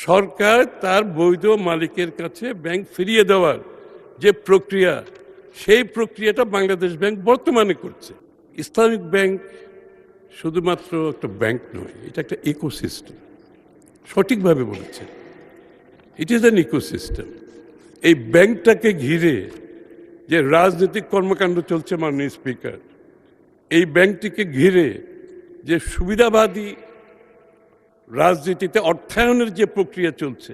সরকার তার বৈধ মালিকের কাছে ব্যাংক ফিরিয়ে দেওয়ার যে প্রক্রিয়া, সেই প্রক্রিয়াটা বাংলাদেশ ব্যাংক বর্তমানে করছে। ইসলামিক ব্যাংক শুধুমাত্র একটা ব্যাংক নয়, এটা একটা ইকোসিস্টেম। সঠিকভাবে বলেছে, ইট ইজ অ্যান ইকোসিস্টেম। এই ব্যাংকটাকে ঘিরে যে রাজনৈতিক কর্মকাণ্ড চলছে, মাননীয় স্পিকার, এই ব্যাংকটিকে ঘিরে যে সুবিধাবাদী রাজনীতিতে অর্থায়নের যে প্রক্রিয়া চলছে,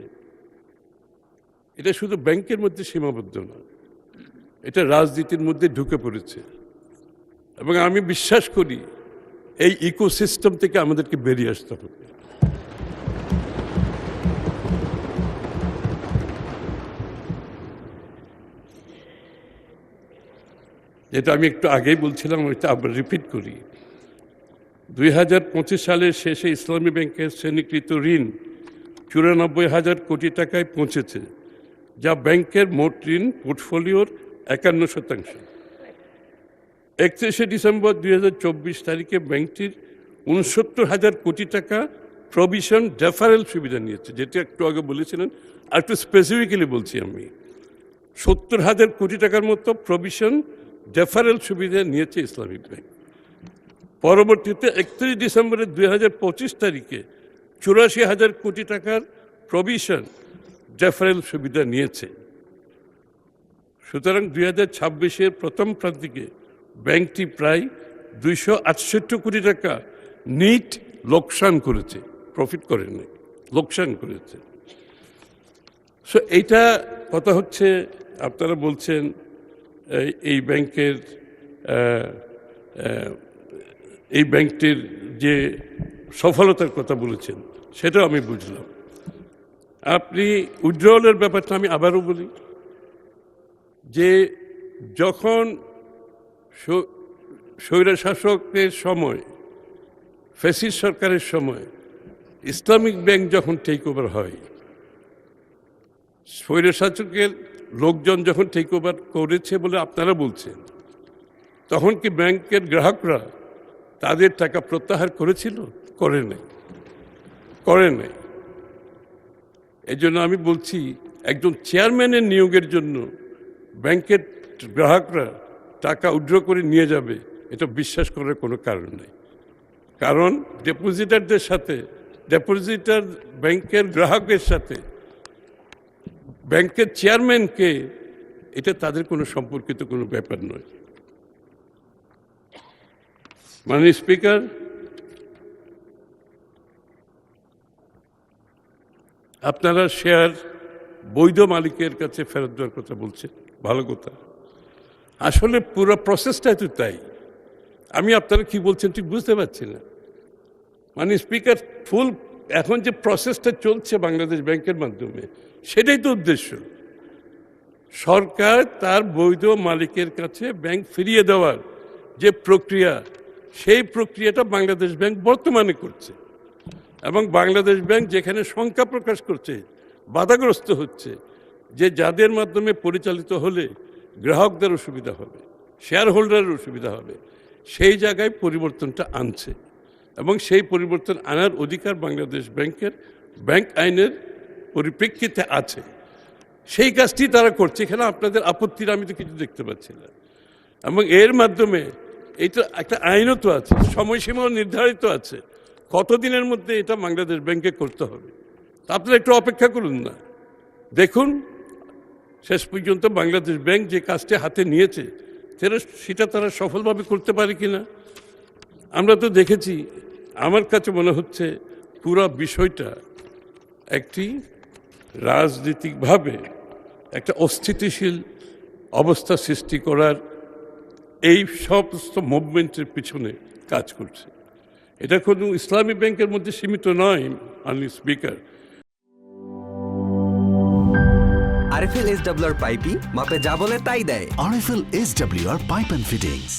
এটা শুধু ব্যাংকের মধ্যে সীমাবদ্ধ না, এটা রাজনীতির মধ্যে ঢুকে পড়েছে। এবং আমি বিশ্বাস করি এই ইকোসিস্টেম থেকে আমাদেরকে বেরিয়ে আসতে হবে। যেটা আমি একটু আগেই বলছিলাম, ওইটা আবার রিপিট করি। 2025 সালের শেষে ইসলামী ব্যাংকের শ্রেণীকৃত ঋণ 94,000 কোটি টাকায় পৌঁছেছে, যা ব্যাংকের মোট ঋণ পোর্টফোলিওর 51%। 31শে ডিসেম্বর 2024 তারিখে ব্যাংকটির 69,000 কোটি টাকা প্রভিশন ডেফারেল সুবিধা নিয়েছে, যেটা একটু আগে বলেছিলেন। আর একটু স্পেসিফিক্যালি বলছি, আমি 70,000 কোটি টাকার মতো প্রভিশন ডেফারেল সুবিধা নিয়েছে ইসলামিক ব্যাংক। পরবর্তীতে 31 ডিসেম্বর 2025 তারিখে 84,000 কোটি টাকার প্রভিশন ডেফারেল সুবিধা নিয়েছে। সুতরাং 2026-এর প্রথম প্রান্তিকে ব্যাংকটি প্রায় 268 কোটি টাকা নিট লোকসান করেছে, প্রফিট করেনি, লোকসান করেছে। সো এইটা কথা হচ্ছে, আপনারা বলছেন এই ব্যাংকের এই ব্যাংকটির যে সফলতার কথা বলেছেন, সেটাও আমি বুঝলাম। আপনি উইথড্রয়ালের ব্যাপারটা আমি আবারও বলি, যে যখন স্বৈরশাসকের সময়, ফ্যাসিস্ট সরকারের সময় ইসলামিক ব্যাংক যখন টেক ওভার হয়, স্বৈরশাসকের লোকজন যখন টেক ওভার করেছে বলে আপনারা বলছেন, তখন কি ব্যাংকের গ্রাহকরা তাদের টাকা প্রত্যাহার করেছিল? করে নাই। এই জন্য আমি বলছি, একজন চেয়ারম্যানের নিয়োগের জন্য ব্যাংকের গ্রাহকরা টাকা উইথড্র করে নিয়ে যাবে, এটা বিশ্বাস করার কোনো কারণ নেই। কারণ ডিপোজিটারদের সাথে, ডিপোজিটার ব্যাংকের গ্রাহকের সাথে ব্যাংকের চেয়ারম্যানকে, এটা তাদের কোনো সম্পর্কিত কোনো ব্যাপার নয়। মাননীয় স্পিকার, আপনারা শেয়ার বৈধ মালিকের কাছে ফেরত দেওয়ার কথা বলছেন, ভালো কথা। আসলে পুরো প্রসেসটাই তো তাই। আমি আপনারা কি বলছেন ঠিক বুঝতে পারছি না। মাননীয় স্পিকার, ফুল এখন যে প্রসেসটা চলছে বাংলাদেশ ব্যাংকের মাধ্যমে, সেটাই তো উদ্দেশ্য। সরকার তার বৈধ মালিকের কাছে ব্যাংক ফিরিয়ে দেওয়ার যে প্রক্রিয়া, সেই প্রক্রিয়াটা বাংলাদেশ ব্যাংক বর্তমানে করছে। এবং বাংলাদেশ ব্যাংক যেখানে শঙ্কা প্রকাশ করছে, বাধাগ্রস্ত হচ্ছে, যে যাদের মাধ্যমে পরিচালিত হলে গ্রাহকদেরও সুবিধা হবে, শেয়ার হোল্ডারেরও সুবিধা হবে, সেই জায়গায় পরিবর্তনটা আনছে। এবং সেই পরিবর্তন আনার অধিকার বাংলাদেশ ব্যাংকের ব্যাংক আইনের পরিপ্রেক্ষিতে আছে। সেই কাজটি তারা করছে। এখানে আপনাদের আপত্তির আমি তো কিছু দেখতে পাচ্ছি না। এবং এর মাধ্যমে এইটা একটা আইনও তো আছে, সময়সীমাও নির্ধারিত আছে, কতদিনের মধ্যে এটা বাংলাদেশ ব্যাংকে করতে হবে। আপনারা একটু অপেক্ষা করুন না, দেখুন শেষ পর্যন্ত বাংলাদেশ ব্যাংক যে কাজটি হাতে নিয়েছে, সেটা তারা সফলভাবে করতে পারে কিনা। আমরা তো দেখেছি, আমার কাছে মনে হচ্ছে পুরো বিষয়টা একটি রাজনৈতিকভাবে একটা অস্থিতিশীল অবস্থা সৃষ্টি করার এই সমস্ত মুভমেন্টের পিছনে কাজ করছে। এটা কোনো ইসলামী ব্যাংকের মধ্যে সীমিত নয়, মাননীয় স্পিকার। আরএফএল SWR পাইপই মাপে যা বলে তাই দেয়। RFL SWR pipe and fittings.